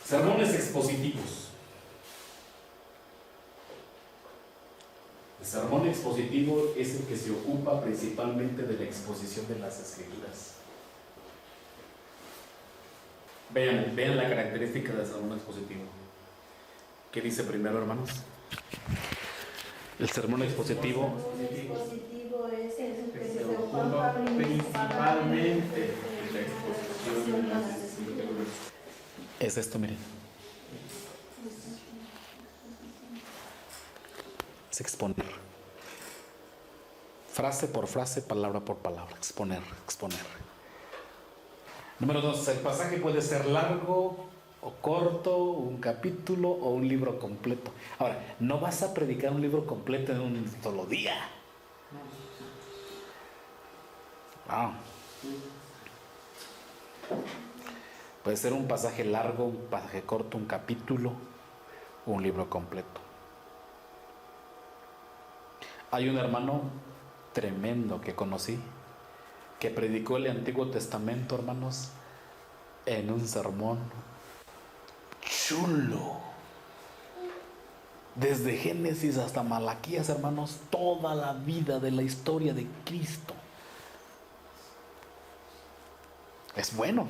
Sermones expositivos. El sermón expositivo es el que se ocupa principalmente de la exposición de las Escrituras. Vean la característica del sermón expositivo. ¿Qué dice primero, hermanos? El sermón expositivo es el que se ocupa principalmente de la exposición de las Escrituras. Es esto, miren. Es exponer. Frase por frase, palabra por palabra. Exponer. Número 2. El pasaje puede ser largo o corto, un capítulo o un libro completo. Ahora, no vas a predicar un libro completo en un solo día. Wow. Puede ser un pasaje largo, un pasaje corto, un capítulo o un libro completo. Hay un hermano tremendo que conocí que predicó el Antiguo Testamento, hermanos, en un sermón chulo. Desde Génesis hasta Malaquías, hermanos, toda la vida de la historia de Cristo. Es bueno.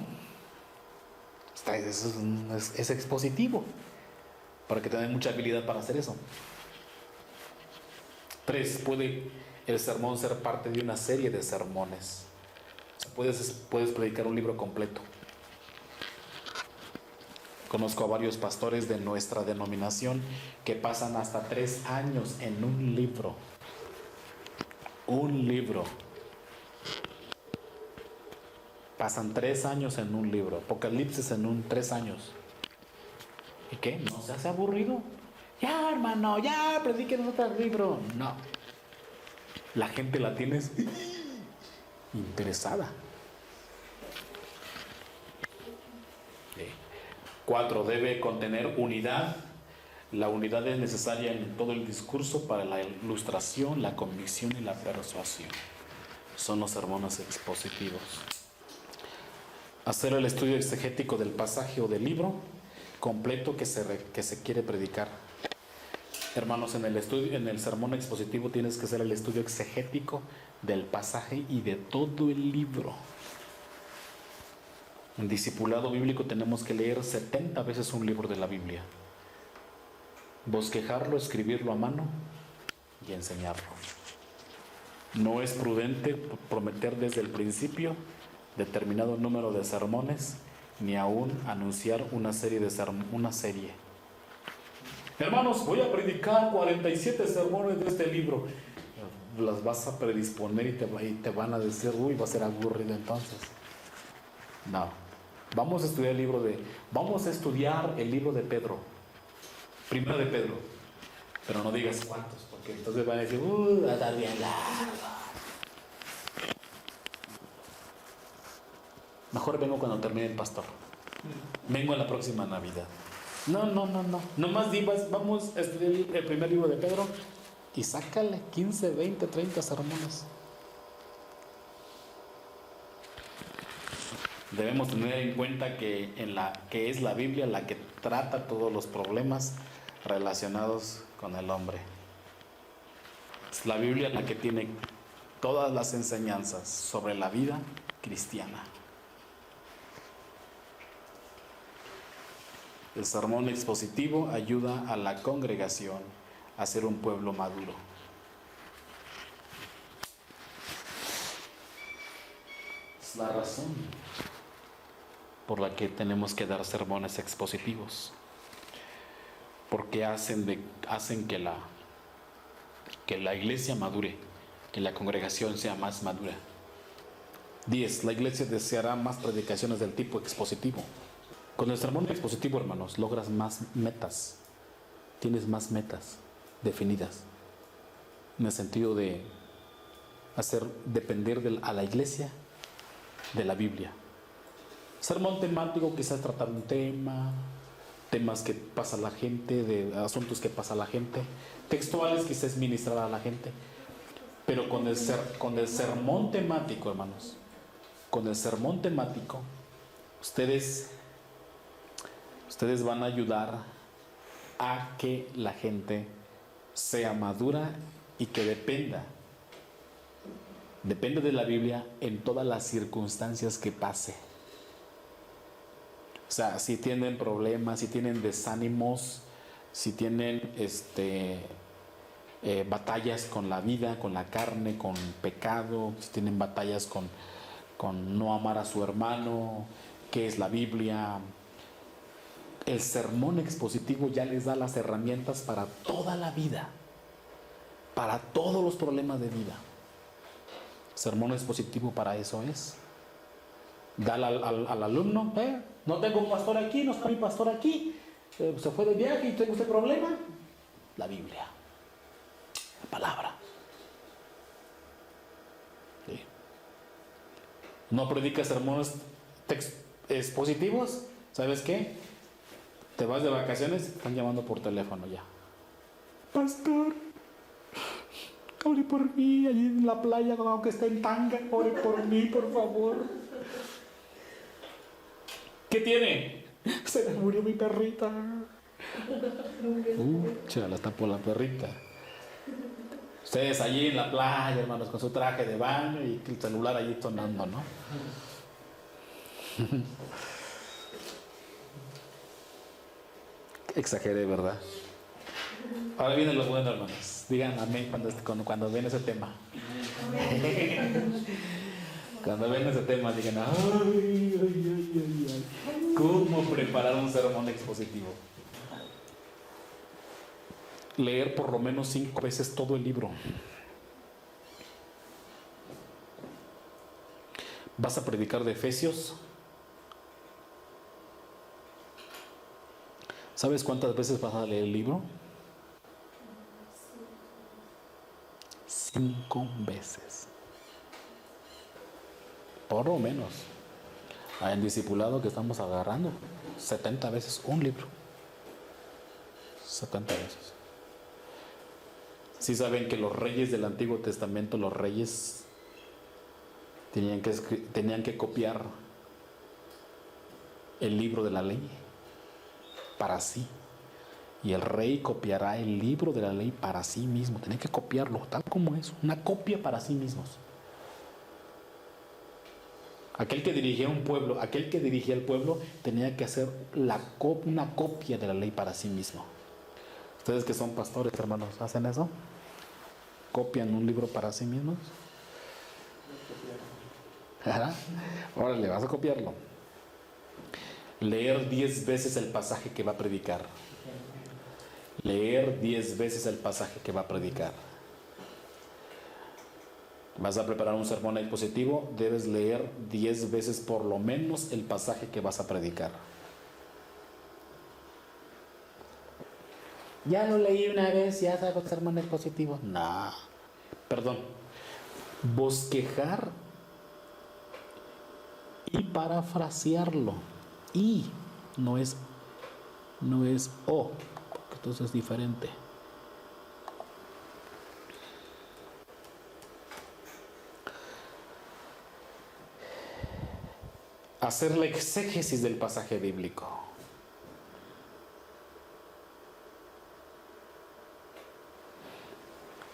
Es expositivo, para que tengan mucha habilidad para hacer eso. 3. Puede el sermón ser parte de una serie de sermones. O sea, puedes predicar un libro completo. Conozco a varios pastores de nuestra denominación que pasan hasta 3 años en un libro. Un libro. Pasan 3 años en un libro. Apocalipsis en 3 años. ¿Y qué? ¿No se hace aburrido? Ya, hermano, ya, prediquen otro libro. No. La gente la tienes interesada. 4. Debe contener unidad. La unidad es necesaria en todo el discurso para la ilustración, la convicción y la persuasión. Son los sermones expositivos. Hacer el estudio exegético del pasaje o del libro completo que se quiere predicar. Hermanos, en el sermón expositivo tienes que hacer el estudio exegético del pasaje y de todo el libro. En discipulado bíblico tenemos que leer 70 veces un libro de la Biblia, bosquejarlo, escribirlo a mano y enseñarlo. No es prudente prometer desde el principio determinado número de sermones, ni aún anunciar una serie. Hermanos, voy a predicar 47 sermones de este libro. Las vas a predisponer y te van a decir, uy, va a ser aburrido entonces. No. Vamos a estudiar el libro de Pedro. Primero de Pedro. Pero no digas cuántos, porque entonces van a decir, va a estar bien largo. Mejor vengo cuando termine el pastor. Vengo en la próxima Navidad. No. Nomás vamos a estudiar el primer libro de Pedro y sácale 15, 20, 30 sermones. Debemos tener en cuenta que es la Biblia la que trata todos los problemas relacionados con el hombre. Es la Biblia la que tiene todas las enseñanzas sobre la vida cristiana. El sermón expositivo ayuda a la congregación a ser un pueblo maduro. Es la razón por la que tenemos que dar sermones expositivos, porque hacen que la iglesia madure, que la congregación sea más madura. 10. La iglesia deseará más predicaciones del tipo expositivo. Con el sermón expositivo, hermanos, logras más metas, tienes más metas definidas, en el sentido de hacer depender a la iglesia de la Biblia. Sermón temático, quizás tratar un temas que pasa la gente, de asuntos que pasa la gente, textuales, quizás ministrar a la gente, pero con el sermón temático, hermanos, con el sermón temático, ustedes Ustedes van a ayudar a que la gente sea madura y que dependa de la Biblia en todas las circunstancias que pase. O sea, si tienen problemas, si tienen desánimos, si tienen batallas con la vida, con la carne, con pecado, si tienen batallas con no amar a su hermano, ¿qué es la Biblia? El sermón expositivo ya les da las herramientas para toda la vida, para todos los problemas de vida. Sermón expositivo para eso es. Dale al alumno, no tengo un pastor aquí, no está mi pastor aquí, se fue de viaje y tengo este problema. La Biblia, la palabra. ¿Sí? No predicas sermones expositivos, ¿sabes qué? Te vas de vacaciones, te están llamando por teléfono ya. Pastor, ore por mí, allí en la playa, aunque esté en tanga, ore por mí, por favor. ¿Qué tiene? Se me murió mi perrita. Chala, está por la perrita. Ustedes allí en la playa, hermanos, con su traje de baño y el celular allí sonando, ¿no? Exageré, ¿verdad? Ahora vienen los buenos, hermanos. Digan amén cuando ven ese tema. Cuando ven ese tema, digan, ay. ¿Cómo preparar un sermón expositivo? Leer por lo menos 5 veces todo el libro. ¿Vas a predicar de Efesios? ¿Sabes cuántas veces vas a leer el libro? 5 veces. Por lo menos. Hay un discipulado que estamos agarrando 70 veces un libro. 70 veces. ¿Sí saben que los reyes del Antiguo Testamento, los reyes tenían que copiar el libro de la ley para sí? Y el rey copiará el libro de la ley para sí mismo. Tiene que copiarlo tal como es, una copia para sí mismos. Aquel que dirigía un pueblo, aquel que dirigía el pueblo tenía que hacer una copia de la ley para sí mismo. Ustedes que son pastores, hermanos, ¿hacen eso? ¿Copian un libro para sí mismos? Órale, vas a copiarlo. Leer 10 veces el pasaje que va a predicar. Leer 10 veces el pasaje que va a predicar. Vas a preparar un sermón expositivo, debes leer 10 veces por lo menos el pasaje que vas a predicar. Ya lo leí una vez, ya hago sermón expositivo. No, perdón. Bosquejar y parafrasearlo. Y no es o, porque entonces es diferente. Hacer la exégesis del pasaje bíblico.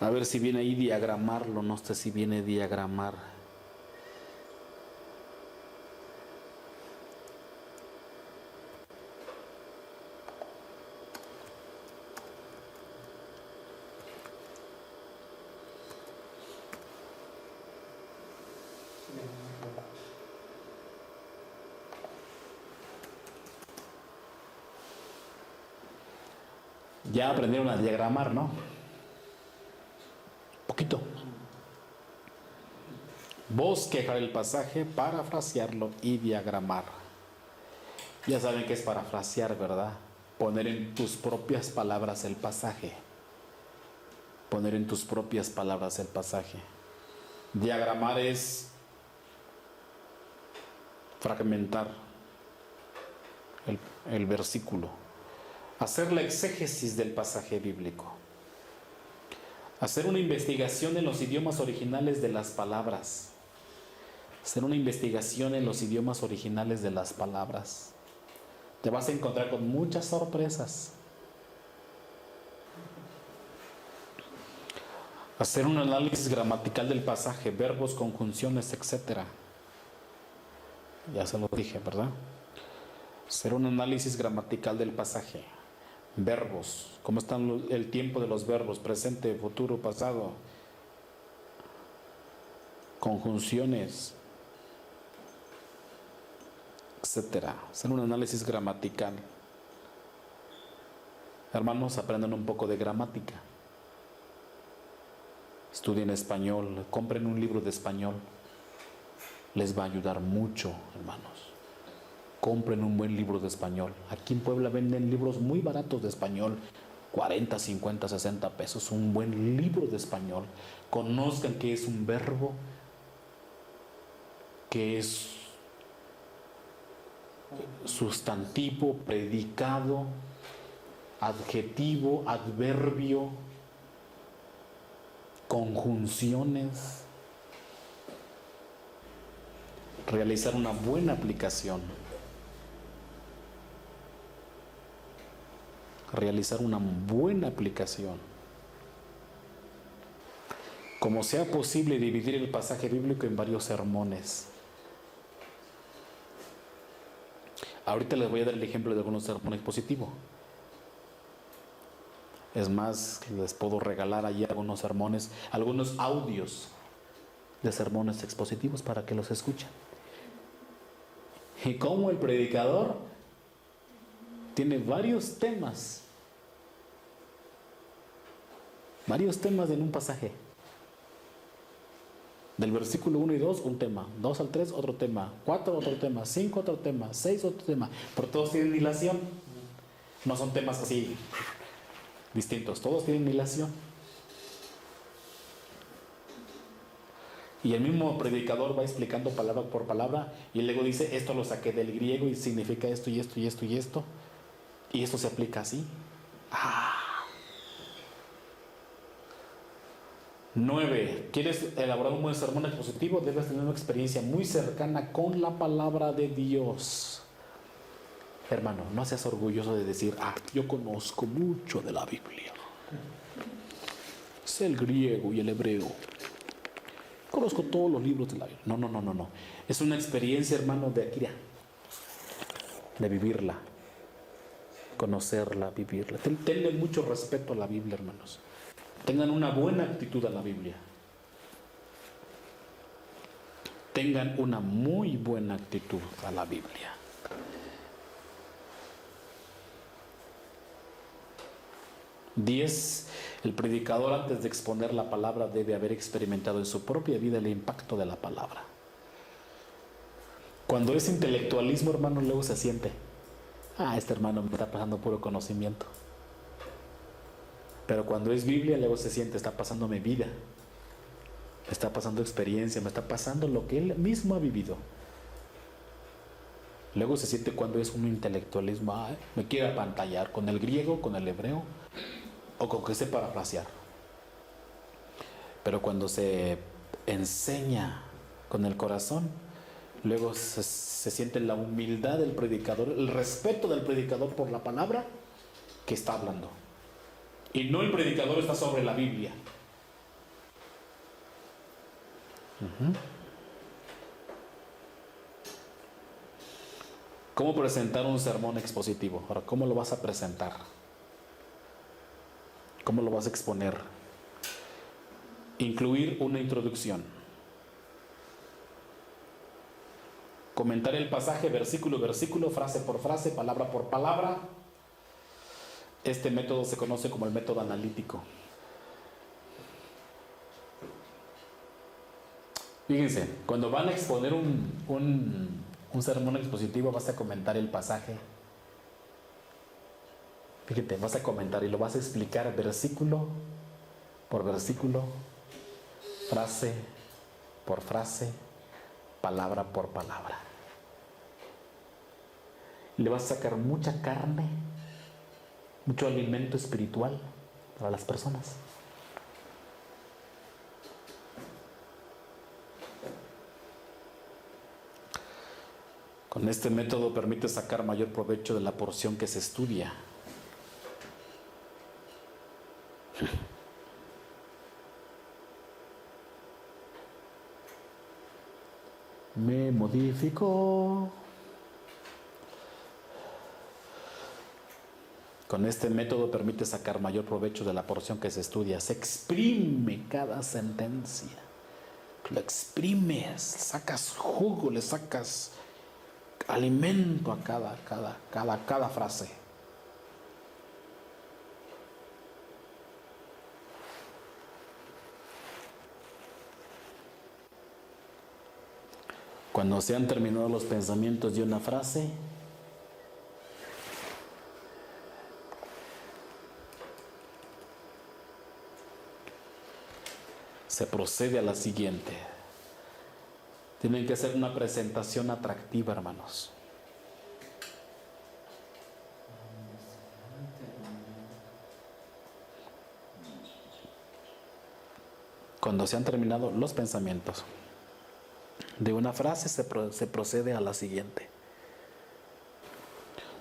A ver si viene ahí diagramarlo, no sé si viene diagramar. Ya aprendieron a diagramar, ¿no? Poquito. Bosquejar el pasaje, parafrasearlo y diagramar. Ya saben qué es parafrasear, ¿verdad? Poner en tus propias palabras el pasaje. Poner en tus propias palabras el pasaje. Diagramar es fragmentar el versículo. Hacer la exégesis del pasaje bíblico. Hacer una investigación en los idiomas originales de las palabras. Hacer una investigación en los idiomas originales de las palabras. Te vas a encontrar con muchas sorpresas. Hacer un análisis gramatical del pasaje, verbos, conjunciones, etcétera. Ya se lo dije, ¿verdad? Hacer un análisis gramatical del pasaje, verbos, cómo están el tiempo de los verbos, presente, futuro, pasado, conjunciones, etcétera. Hacer un análisis gramatical. Hermanos, aprendan un poco de gramática. Estudien español, compren un libro de español. Les va a ayudar mucho, hermanos. Compren un buen libro de español. Aquí en Puebla venden libros muy baratos de español, 40, 50, 60 pesos. Un buen libro de español. Conozcan qué es un verbo, qué es sustantivo, predicado, adjetivo, adverbio, conjunciones. Realizar una buena aplicación. Realizar una buena aplicación. Como sea posible, dividir el pasaje bíblico en varios sermones. Ahorita les voy a dar el ejemplo de algunos sermones expositivos. Es más, les puedo regalar allí algunos sermones, algunos audios de sermones expositivos para que los escuchen. Y como el predicador tiene varios temas en un pasaje. Del versículo 1 y 2, un tema. 2 al 3, otro tema. 4, otro tema. 5, otro tema. 6, otro tema. Pero todos tienen hilación. No son temas así distintos. Todos tienen hilación. Y el mismo predicador va explicando palabra por palabra. Y luego dice, esto lo saqué del griego y significa esto y esto y esto y esto. Y esto se aplica así. 9. ¿Quieres elaborar un buen sermón expositivo? Debes tener una experiencia muy cercana con la palabra de Dios. Hermano, no seas orgulloso de decir, yo conozco mucho de la Biblia. Sé el griego y el hebreo. Conozco todos los libros de la Biblia. No. Es una experiencia, hermano, de vivirla. Conocerla, vivirla. Tenle mucho respeto a la Biblia, hermanos. Tengan una buena actitud a la Biblia. Tengan una muy buena actitud a la Biblia. Diez, el predicador antes de exponer la palabra debe haber experimentado en su propia vida el impacto de la palabra. Cuando es intelectualismo, hermano, luego se siente, este hermano me está pasando puro conocimiento. Pero cuando es Biblia, luego se siente, está pasando mi vida, me está pasando experiencia, me está pasando lo que él mismo ha vivido. Luego se siente cuando es un intelectualismo, me quiere apantallar con el griego, con el hebreo, o con que sepa parafrasear. Pero cuando se enseña con el corazón, luego se siente la humildad del predicador, el respeto del predicador por la palabra que está hablando. Y no el predicador está sobre la Biblia. ¿Cómo presentar un sermón expositivo? Ahora, ¿cómo lo vas a presentar? ¿Cómo lo vas a exponer? Incluir una introducción. Comentar el pasaje versículo a versículo, frase por frase, palabra por palabra. Este método se conoce como el método analítico. Fíjense, cuando van a exponer un sermón expositivo, vas a comentar el pasaje. Fíjate, vas a comentar y lo vas a explicar versículo por versículo, frase por frase, palabra por palabra. Le vas a sacar mucha carne, mucho alimento espiritual para las personas. Con este método permite sacar mayor provecho de la porción que se estudia. Me modifico. Con este método permite sacar mayor provecho de la porción que se estudia. Se exprime cada sentencia. Lo exprimes, sacas jugo, le sacas alimento a cada frase. Cuando se han terminado los pensamientos de una frase, se procede a la siguiente. Tienen que hacer una presentación atractiva, hermanos. Cuando se han terminado los pensamientos de una frase, se procede a la siguiente.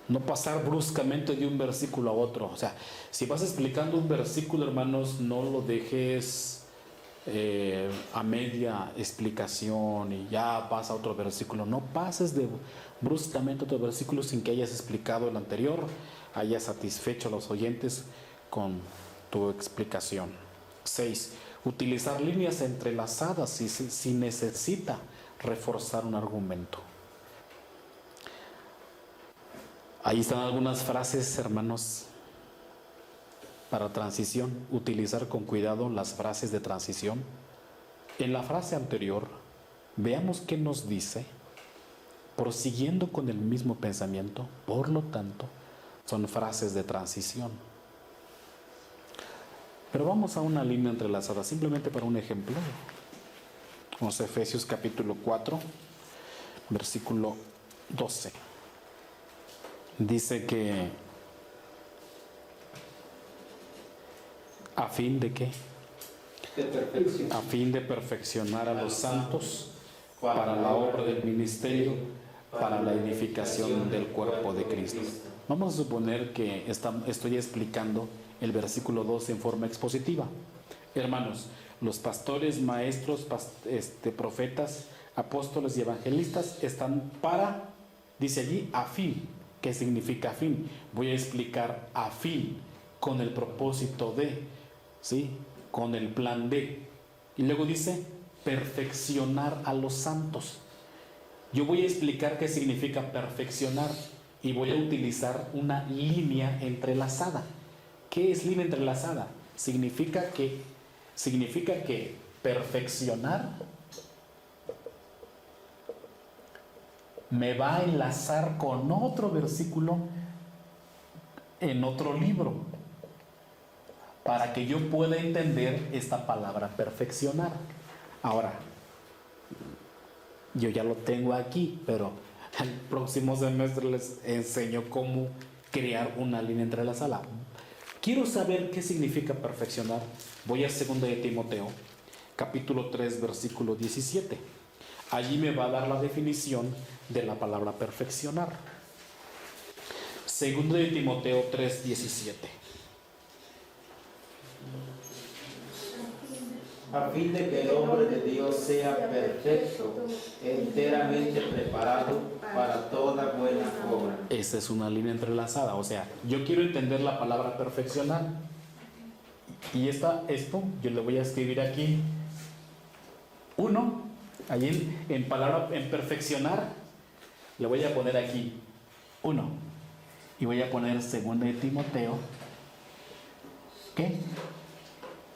No pasar bruscamente de un versículo a otro. O sea, si vas explicando un versículo, hermanos, no lo dejes a media explicación y ya pasa a otro versículo. No pases bruscamente a otro versículo sin que hayas explicado el anterior, hayas satisfecho a los oyentes con tu explicación. 6. Utilizar líneas entrelazadas si necesita reforzar un argumento. Ahí están algunas frases, hermanos, para transición. Utilizar con cuidado las frases de transición. En la frase anterior, veamos qué nos dice, prosiguiendo con el mismo pensamiento. Por lo tanto, son frases de transición. Pero vamos a una línea entrelazada, simplemente para un ejemplo. Vamos a Efesios capítulo 4, versículo 12. Dice que ¿a fin de qué? A fin de perfeccionar a los santos para la obra del ministerio, para la edificación del cuerpo de Cristo. Vamos a suponer que estoy explicando el versículo 12 en forma expositiva. Hermanos, los pastores, maestros, profetas, apóstoles y evangelistas están para, dice allí, a fin. ¿Qué significa a fin? Voy a explicar a fin, con el propósito de, ¿sí? Con el plan de. Y luego dice, perfeccionar a los santos. Yo voy a explicar qué significa perfeccionar y voy a utilizar una línea entrelazada. ¿Qué es línea entrelazada? Significa que perfeccionar me va a enlazar con otro versículo en otro libro para que yo pueda entender esta palabra perfeccionar. Ahora, yo ya lo tengo aquí, pero el próximo semestre les enseño cómo crear una línea entrelazada. Quiero saber qué significa perfeccionar. Voy a 2 de Timoteo, capítulo 3, versículo 17. Allí me va a dar la definición de la palabra perfeccionar. 2 de Timoteo 3, 17. A fin de que el hombre de Dios sea perfecto, enteramente preparado para toda buena obra. Esa es una línea entrelazada. O sea, yo quiero entender la palabra perfeccionar. Y esto yo le voy a escribir aquí. 1, allí en perfeccionar, le voy a poner aquí 1. Y voy a poner 2 de Timoteo. ¿Qué?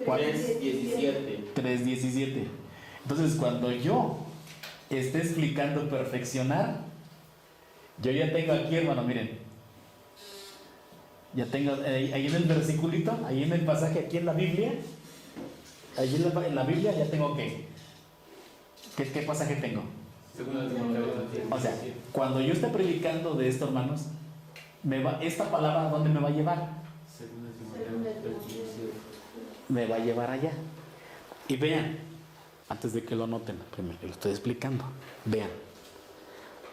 3:17. 3:17. Entonces, cuando yo esté explicando perfeccionar, yo ya tengo aquí, hermano, miren. Ya tengo ahí en el versiculito, ahí en el pasaje, aquí en la Biblia. Ahí en la Biblia ya tengo ¿qué pasaje tengo? O sea, cuando yo esté predicando de esto, hermanos, esta palabra, ¿a dónde me va a llevar? Me va a llevar allá. Y vean, antes de que lo noten, primero lo estoy explicando. Vean,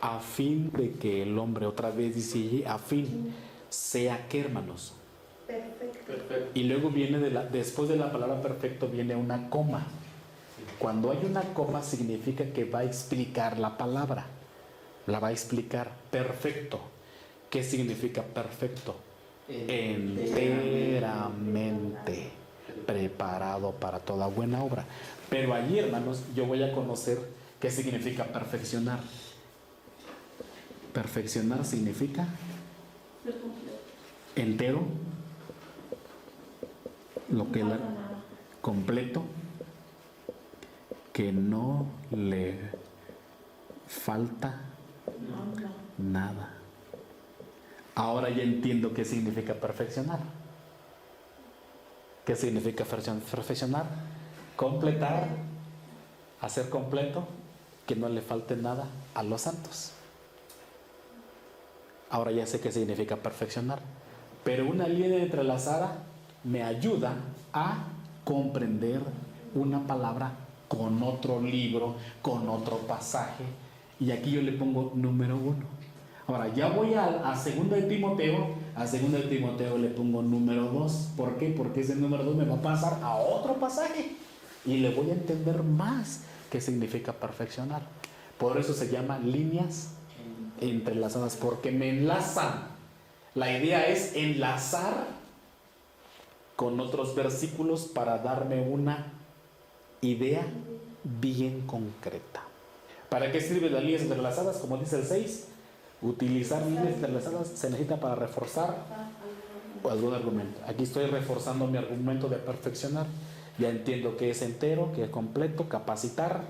A fin de que el hombre, otra vez dice, a fin, sea que, hermanos. Perfecto. Y luego viene, después de la palabra perfecto, viene una coma. Cuando hay una coma significa que va a explicar la palabra. La va a explicar. Perfecto. ¿Qué significa perfecto? Enteramente preparado para toda buena obra. Pero allí, hermanos, yo voy a conocer qué significa perfeccionar. Perfeccionar significa entero, lo que la completo, que no le falta nada. Ahora ya entiendo qué significa perfeccionar. ¿Qué significa perfeccionar? Completar, hacer completo, que no le falte nada a los santos. Ahora ya sé qué significa perfeccionar. Pero una línea entrelazada me ayuda a comprender una palabra con otro libro, con otro pasaje. Y aquí yo le pongo número 1. Ahora ya voy a 2 de Timoteo. A 2 de Timoteo le pongo número 2. ¿Por qué? Porque ese número 2 me va a pasar a otro pasaje. Y le voy a entender más qué significa perfeccionar. Por eso se llama líneas entrelazadas, porque me enlazan. La idea es enlazar con otros versículos para darme una idea bien concreta. ¿Para qué sirven las líneas entrelazadas? Como dice el 6, utilizar líneas entrelazadas se necesita para reforzar algún argumento. Aquí estoy reforzando mi argumento de perfeccionar. Ya entiendo que es entero, que es completo, capacitar.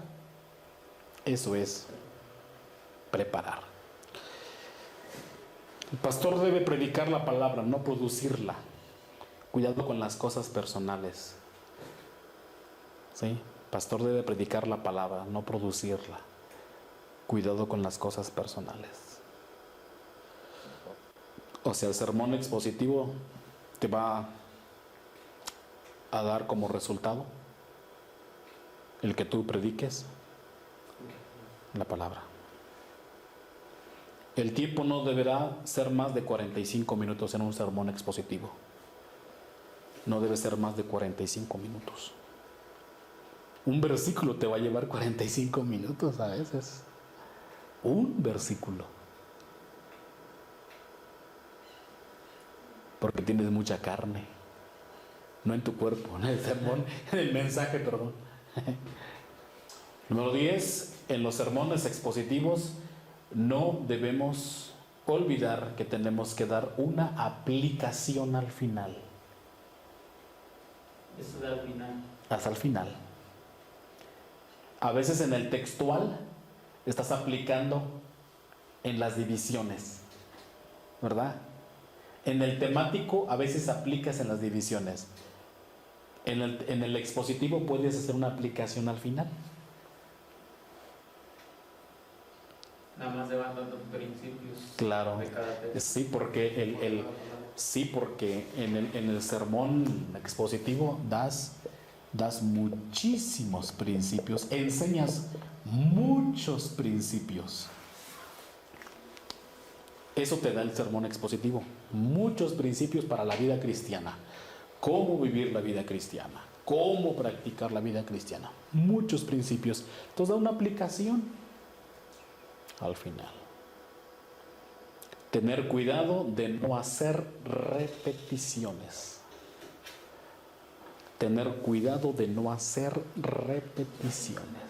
Eso es preparar. El pastor debe predicar la palabra, no producirla. Cuidado con las cosas personales. ¿Sí? El pastor debe predicar la palabra, no producirla. Cuidado con las cosas personales. O sea, el sermón expositivo te va a dar como resultado el que tú prediques la palabra. El tiempo no deberá ser más de 45 minutos en un sermón expositivo. No debe ser más de 45 minutos. Un versículo te va a llevar 45 minutos a veces. Un versículo. Porque tienes mucha carne. No en tu cuerpo, en el sermón, en el mensaje, perdón. Número 10. En los sermones expositivos no debemos olvidar que tenemos que dar una aplicación al final. Eso da al final. Hasta el final. A veces en el textual estás aplicando en las divisiones, ¿verdad? En el temático a veces aplicas en las divisiones. En el expositivo puedes hacer una aplicación al final. Nada más se van dando principios. Claro. De cada texto. Sí, porque en el sermón expositivo das muchísimos principios, enseñas muchos principios. Eso te da el sermón expositivo, muchos principios para la vida cristiana, cómo vivir la vida cristiana, cómo practicar la vida cristiana, muchos principios. Entonces da una aplicación al final. Tener cuidado de no hacer repeticiones. Tener cuidado de no hacer repeticiones.